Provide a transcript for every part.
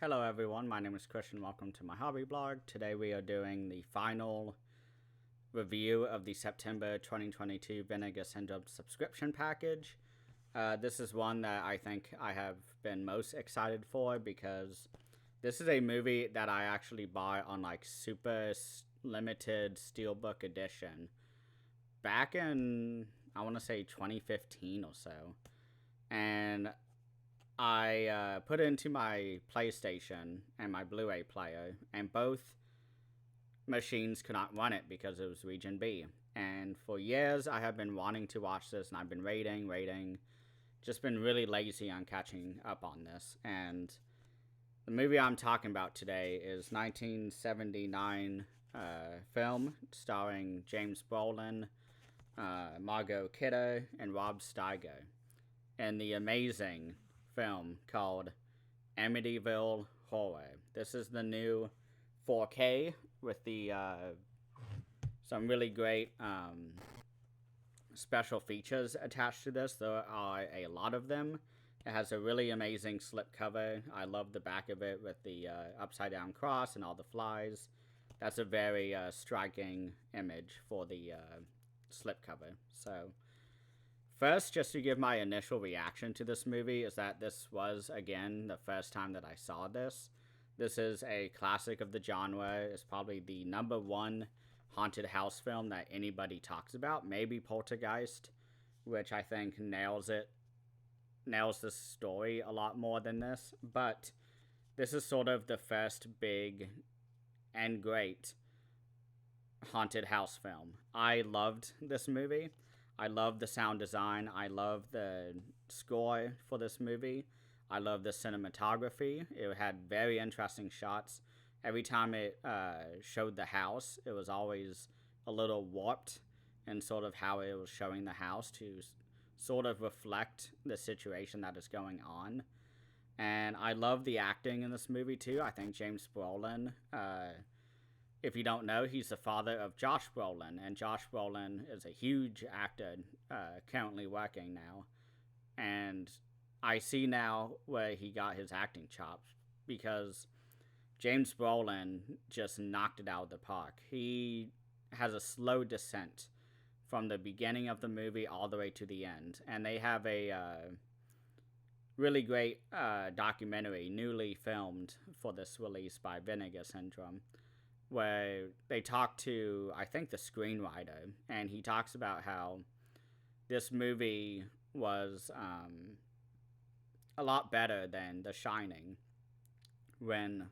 Hello everyone, my name is Christian. Welcome to my hobby blog. Today we are doing the final review of the September 2022 Vinegar Syndrome subscription package. This is one that I think I have been most excited for because this is a movie that I actually bought on like super limited steelbook edition back in, I want to say 2015 or so. And I put it into my PlayStation and my Blu-ray player, and both machines could not run it because it was Region B. And for years, I have been wanting to watch this, and I've been rating, just been really lazy on catching up on this. And the movie I'm talking about today is 1979 film starring James Brolin, Margot Kidder, and Rob Steiger, and the amazing film called Amityville Horror. This is the new 4K with the some really great special features attached to this. There are a lot of them. It has a really amazing slipcover. I love the back of it with the upside down cross and all the flies. That's a very striking image for the slipcover. So first, just to give my initial reaction to this movie, is that this was, again, the first time that I saw this. This is a classic of the genre. It's probably the number one haunted house film that anybody talks about. Maybe Poltergeist, which I think nails this story a lot more than this. But this is sort of the first big and great haunted house film. I loved this movie. I love the sound design. I love the score for this movie. I love the cinematography. It had very interesting shots. Every time it showed the house, it was always a little warped in sort of how it was showing the house to sort of reflect the situation that is going on. And I love the acting in this movie too. I think James Brolin, if you don't know, he's the father of Josh Brolin, and Josh Brolin is a huge actor currently working now. And I see now where he got his acting chops because James Brolin just knocked it out of the park. He has a slow descent from the beginning of the movie all the way to the end. And they have a really great documentary newly filmed for this release by Vinegar Syndrome, where they talk to, I think, the screenwriter, and he talks about how this movie was a lot better than The Shining when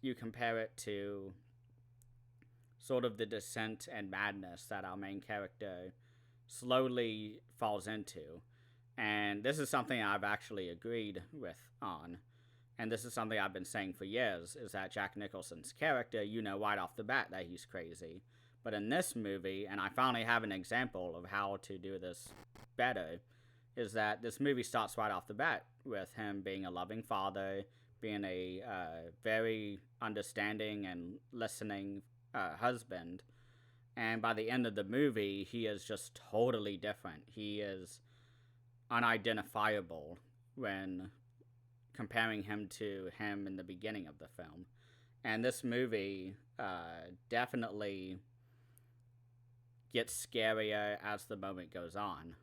you compare it to sort of the descent and madness that our main character slowly falls into. And this is something I've actually agreed with on. And this is something I've been saying for years, is that Jack Nicholson's character, you know right off the bat that he's crazy. But in this movie, and I finally have an example of how to do this better, is that this movie starts right off the bat with him being a loving father, being a very understanding and listening husband. And by the end of the movie, he is just totally different. He is unidentifiable when comparing him to him in the beginning of the film. And this movie definitely gets scarier as the moment goes on.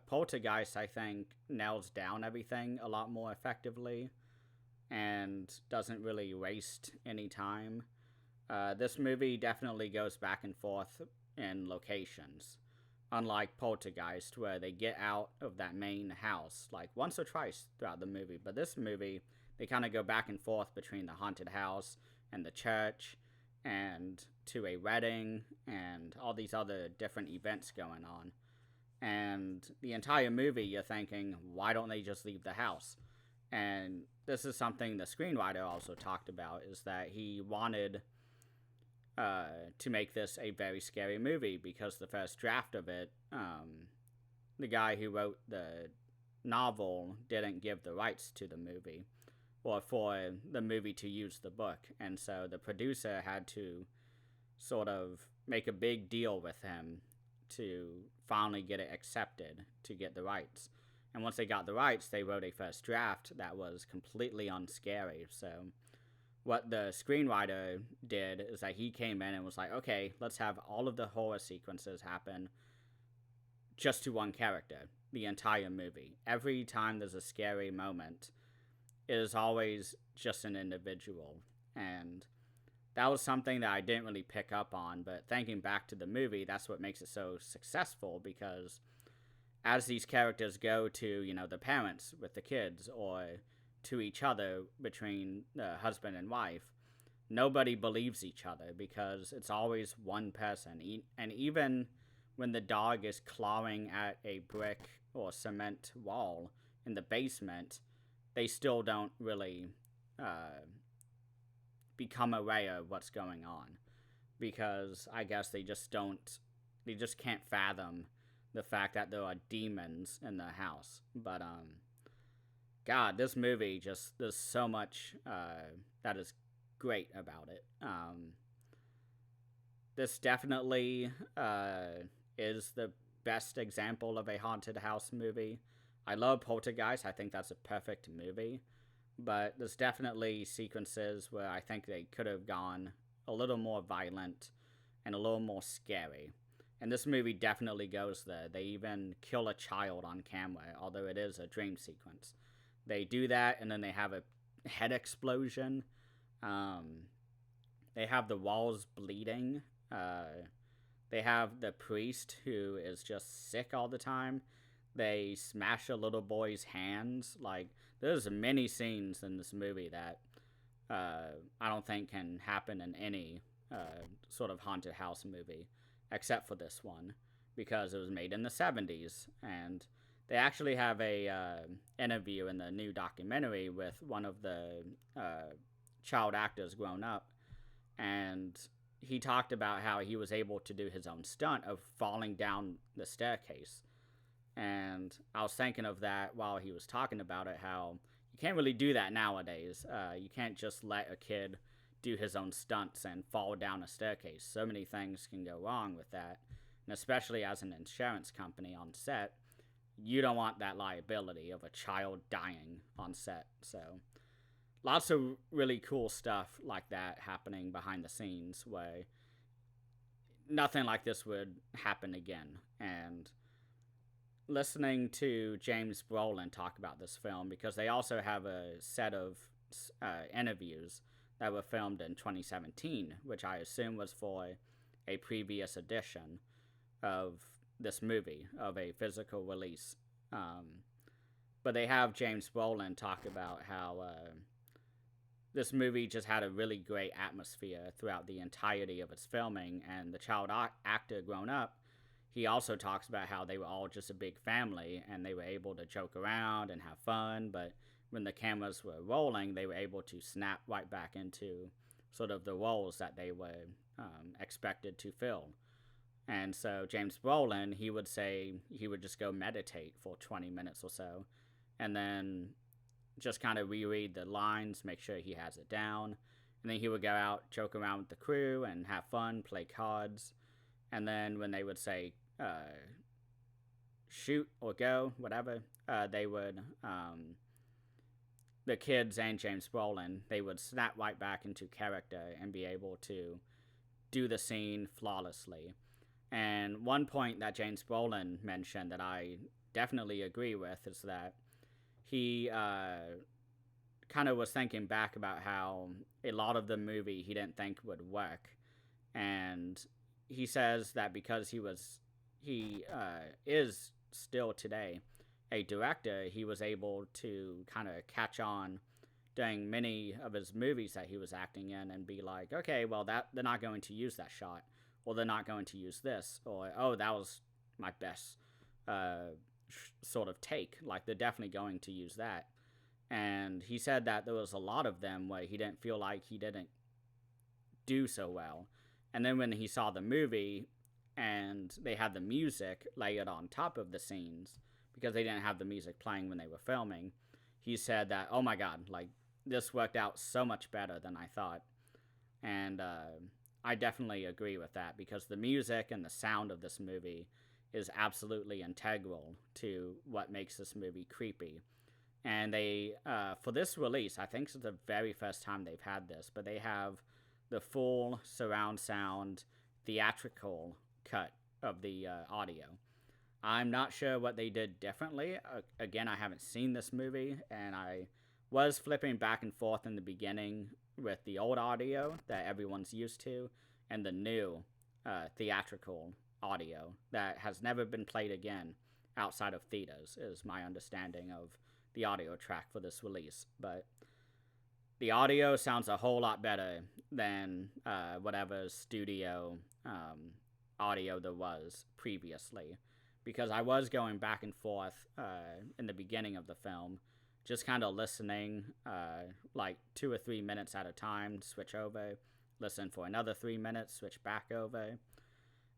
Poltergeist, I think, nails down everything a lot more effectively and doesn't really waste any time. This movie definitely goes back and forth in locations, unlike Poltergeist, where they get out of that main house like once or twice throughout the movie. But this movie, they kind of go back and forth between the haunted house and the church and to a wedding and all these other different events going on. And the entire movie, you're thinking, why don't they just leave the house? And this is something the screenwriter also talked about, is that he wanted to make this a very scary movie because the first draft of it, the guy who wrote the novel didn't give the rights to the movie or for the movie to use the book. And so the producer had to sort of make a big deal with him to finally get it accepted to get the rights. And once they got the rights, they wrote a first draft that was completely unscary. So what the screenwriter did is that he came in and was like, okay, let's have all of the horror sequences happen just to one character the entire movie. Every time there's a scary moment, it is always just an individual. And that was something that I didn't really pick up on, but thinking back to the movie, that's what makes it so successful, because as these characters go to, you know, the parents with the kids, or to each other between the husband and wife, nobody believes each other because it's always one person. And even when the dog is clawing at a brick or cement wall in the basement, they still don't really become aware of what's going on, because I guess they just can't fathom the fact that there are demons in the house. But God, this movie there's so much that is great about it. This definitely is the best example of a haunted house movie. I love Poltergeist. I think that's a perfect movie. But there's definitely sequences where I think they could have gone a little more violent and a little more scary. And this movie definitely goes there. They even kill a child on camera, although it is a dream sequence. They do that, and then they have a head explosion. They have the walls bleeding. They have the priest who is just sick all the time. They smash a little boy's hands. Like, there's many scenes in this movie that I don't think can happen in any sort of haunted house movie, except for this one, because it was made in the 70s. And they actually have a interview in the new documentary with one of the child actors grown up, and he talked about how he was able to do his own stunt of falling down the staircase. And I was thinking of that while he was talking about it, how you can't really do that nowadays. You can't just let a kid do his own stunts and fall down a staircase. So many things can go wrong with that. And especially as an insurance company on set, you don't want that liability of a child dying on set. So lots of really cool stuff like that happening behind the scenes, where nothing like this would happen again. And listening to James Brolin talk about this film, because they also have a set of interviews that were filmed in 2017, which I assume was for a previous edition of this movie, of a physical release. But they have James Brolin talk about how this movie just had a really great atmosphere throughout the entirety of its filming, and the child actor grown up, he also talks about how they were all just a big family and they were able to joke around and have fun, but when the cameras were rolling, they were able to snap right back into sort of the roles that they were expected to fill. And so James Brolin, he would say he would just go meditate for 20 minutes or so, and then just kind of reread the lines, make sure he has it down, and then he would go out, joke around with the crew and have fun, play cards. And then when they would say shoot or go, whatever, they would, the kids and James Brolin, they would snap right back into character and be able to do the scene flawlessly. And one point that James Brolin mentioned that I definitely agree with is that he kind of was thinking back about how a lot of the movie he didn't think would work. And he says that because he is still today a director, he was able to kind of catch on during many of his movies that he was acting in and be like, okay, well, that they're not going to use that shot, or they're not going to use this, or, oh, that was my best sort of take, like they're definitely going to use that. And he said that there was a lot of them where he didn't feel like he didn't do so well. And then when he saw the movie and they had the music layered on top of the scenes, because they didn't have the music playing when they were filming, he said that, oh my God, like, this worked out so much better than I thought. And I definitely agree with that, because the music and the sound of this movie is absolutely integral to what makes this movie creepy. And they, for this release, I think it's the very first time they've had this, but they have the full surround sound theatrical cut of the audio. I'm not sure what they did differently. Again, I haven't seen this movie, and I was flipping back and forth in the beginning with the old audio that everyone's used to and the new theatrical audio that has never been played again outside of theaters, is my understanding of the audio track for this release. But the audio sounds a whole lot better than whatever studio audio there was previously, because I was going back and forth in the beginning of the film, just kind of listening like 2 or 3 minutes at a time, switch over, listen for another 3 minutes, switch back over.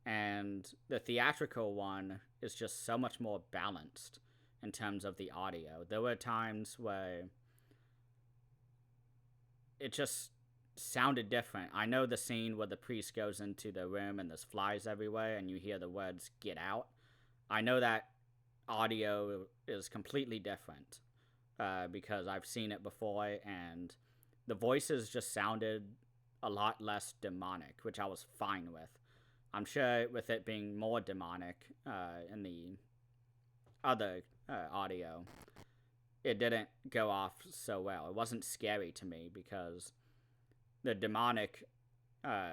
And the theatrical one is just so much more balanced in terms of the audio. There were times where it just sounded different. I know the scene where the priest goes into the room and there's flies everywhere and you hear the words "get out." I know that audio is completely different because I've seen it before, and the voices just sounded a lot less demonic, which I was fine with. I'm sure with it being more demonic in the other audio, it didn't go off so well. It wasn't scary to me because the demonic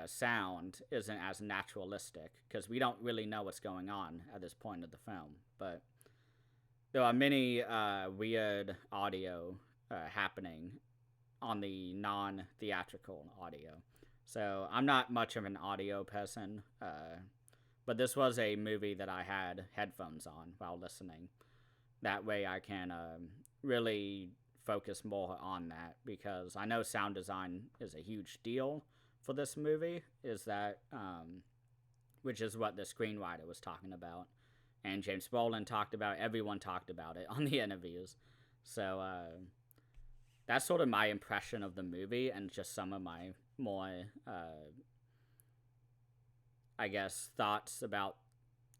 sound isn't as naturalistic, because we don't really know what's going on at this point of the film. But there are many weird audio happening on the non-theatrical audio. So I'm not much of an audio person, but this was a movie that I had headphones on while listening. That way I can really focus more on that, because I know sound design is a huge deal for this movie, which is what the screenwriter was talking about, and James Brolin talked about, everyone talked about it on the interviews. So that's sort of my impression of the movie, and just some of my more, I guess, thoughts about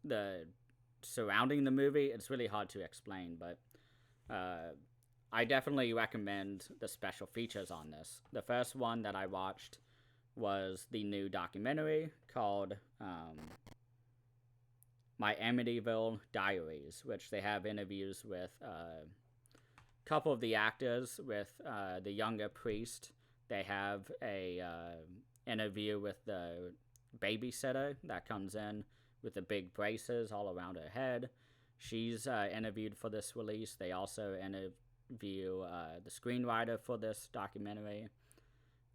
the surrounding the movie. It's really hard to explain, but I definitely recommend the special features on this. The first one that I watched was the new documentary called My Amityville Diaries, which they have interviews with a couple of the actors, with the younger priest. They have a interview with the babysitter that comes in with the big braces all around her head. She's interviewed for this release. They also interview the screenwriter for this documentary.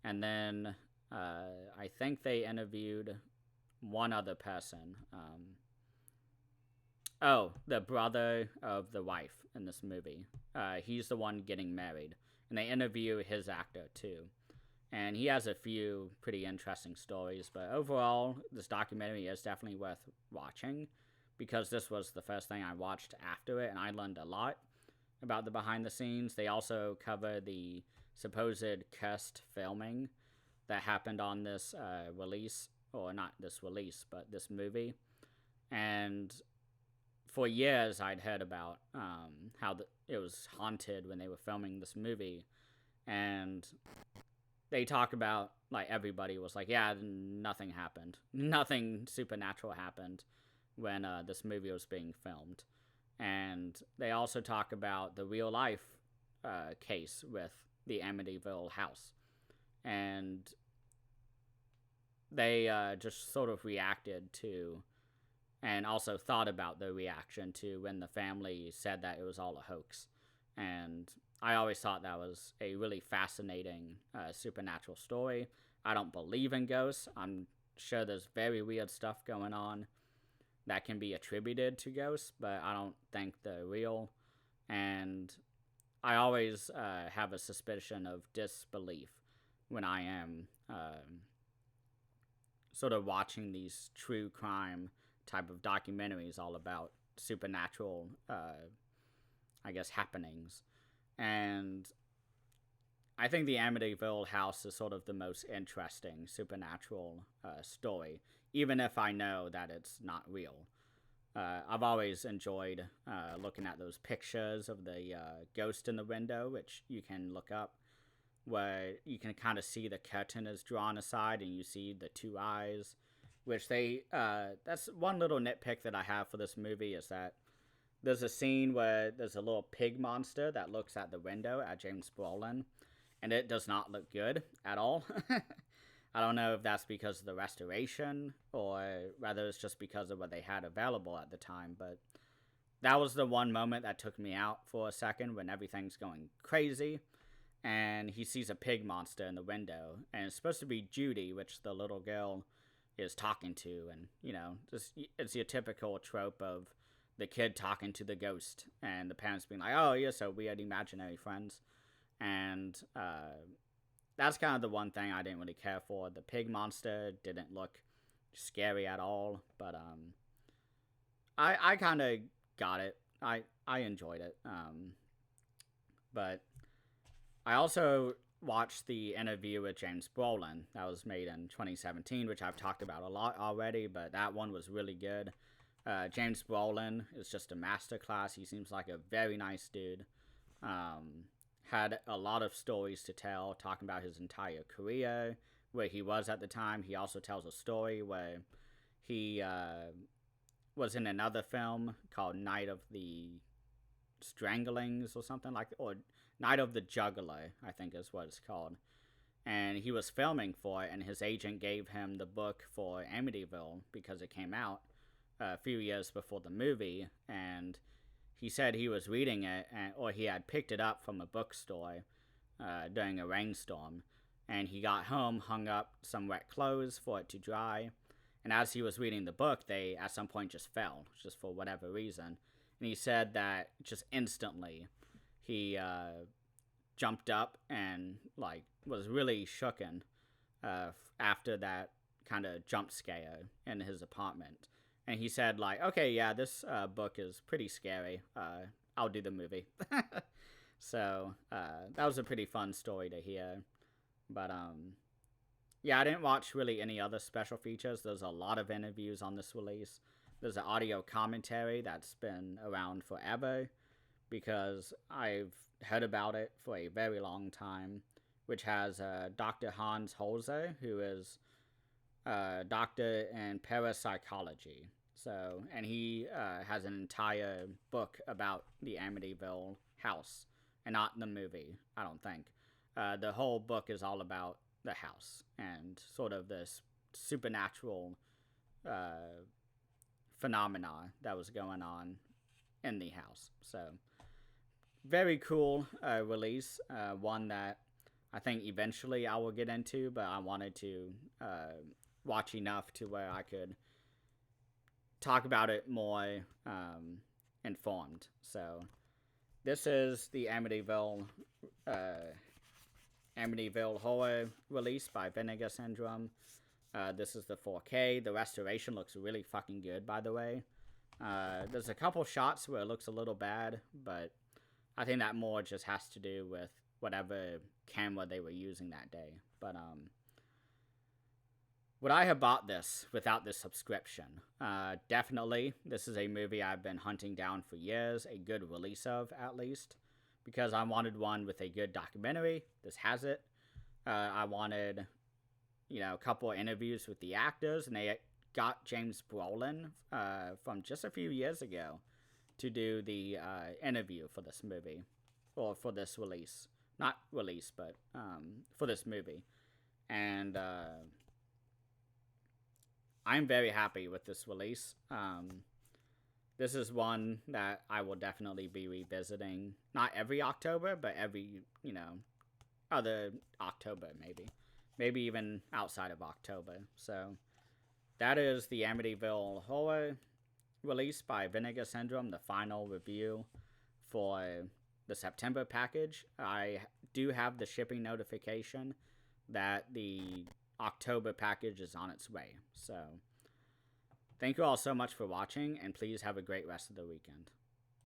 And then I think they interviewed one other person. The brother of the wife in this movie. He's the one getting married. And they interview his actor too. And he has a few pretty interesting stories. But overall, this documentary is definitely worth watching, because this was the first thing I watched after it, and I learned a lot about the behind the scenes. They also cover the supposed cursed filming that happened on this release, or not this release, but this movie. And for years, I'd heard about how it was haunted when they were filming this movie. And they talk about, like, everybody was like, yeah, nothing happened. Nothing supernatural happened when this movie was being filmed. And they also talk about the real life case with the Amityville house. And they just sort of reacted to, and also thought about the reaction to, when the family said that it was all a hoax. And I always thought that was a really fascinating supernatural story. I don't believe in ghosts. I'm sure there's very weird stuff going on that can be attributed to ghosts, but I don't think they're real. And I always have a suspicion of disbelief when I am sort of watching these true crime type of documentaries all about supernatural, I guess, happenings. And I think the Amityville house is sort of the most interesting supernatural story, even if I know that it's not real. I've always enjoyed looking at those pictures of the ghost in the window, which you can look up, where you can kind of see the curtain is drawn aside and you see the two eyes, which that's one little nitpick that I have for this movie, is that there's a scene where there's a little pig monster that looks at the window at James Brolin, and it does not look good at all. I don't know if that's because of the restoration or whether it's just because of what they had available at the time, but that was the one moment that took me out for a second when everything's going crazy and he sees a pig monster in the window, and it's supposed to be Judy, which the little girl is talking to, and just it's your typical trope of the kid talking to the ghost and the parents being like, "Oh, you're so weird, imaginary friends," and that's kind of the one thing I didn't really care for. The pig monster didn't look scary at all, but I kind of got it. I enjoyed it, but I also watched the interview with James Brolin that was made in 2017, which I've talked about a lot already, but that one was really good. James Brolin is just a masterclass. He seems like a very nice dude. Had a lot of stories to tell, talking about his entire career, where he was at the time. He also tells a story where he was in another film called Night of the Stranglings or something like that, or Night of the Juggler, I think is what it's called. And he was filming for it, and his agent gave him the book for Amityville because it came out a few years before the movie, and he said he was reading it, or he had picked it up from a bookstore during a rainstorm, and he got home, hung up some wet clothes for it to dry, and as he was reading the book, they at some point just fell, just for whatever reason. And he said that just instantly he jumped up and was really shooken after that kind of jump scare in his apartment. And he said okay, yeah, this book is pretty scary. I'll do the movie. So that was a pretty fun story to hear. But yeah, I didn't watch really any other special features. There's a lot of interviews on this release. There's an audio commentary that's been around forever because I've heard about it for a very long time, which has Dr. Hans Holzer, who is a doctor in parapsychology. So, and he has an entire book about the Amityville house, and not the movie, I don't think. The whole book is all about the house and sort of this supernatural phenomena that was going on in the house. So, very cool release. One that I think eventually I will get into, but I wanted to watch enough to where I could talk about it more informed. So, this is the Amityville horror release by Vinegar Syndrome. This is the 4K. The restoration looks really fucking good, by the way. There's a couple shots where it looks a little bad, but I think that more just has to do with whatever camera they were using that day. But would I have bought this without this subscription? Definitely. This is a movie I've been hunting down for years, a good release of, at least, because I wanted one with a good documentary. This has it. I wanted, a couple of interviews with the actors, and they got James Brolin from just a few years ago to do the interview for this movie, or for this release. Not release, but for this movie. And I'm very happy with this release. This is one that I will definitely be revisiting. Not every October, but every, other October, maybe. Maybe even outside of October. So, that is the Amityville horror released by Vinegar Syndrome, the final review for the September package. I do have the shipping notification that the October package is on its way. So, thank you all so much for watching, and please have a great rest of the weekend.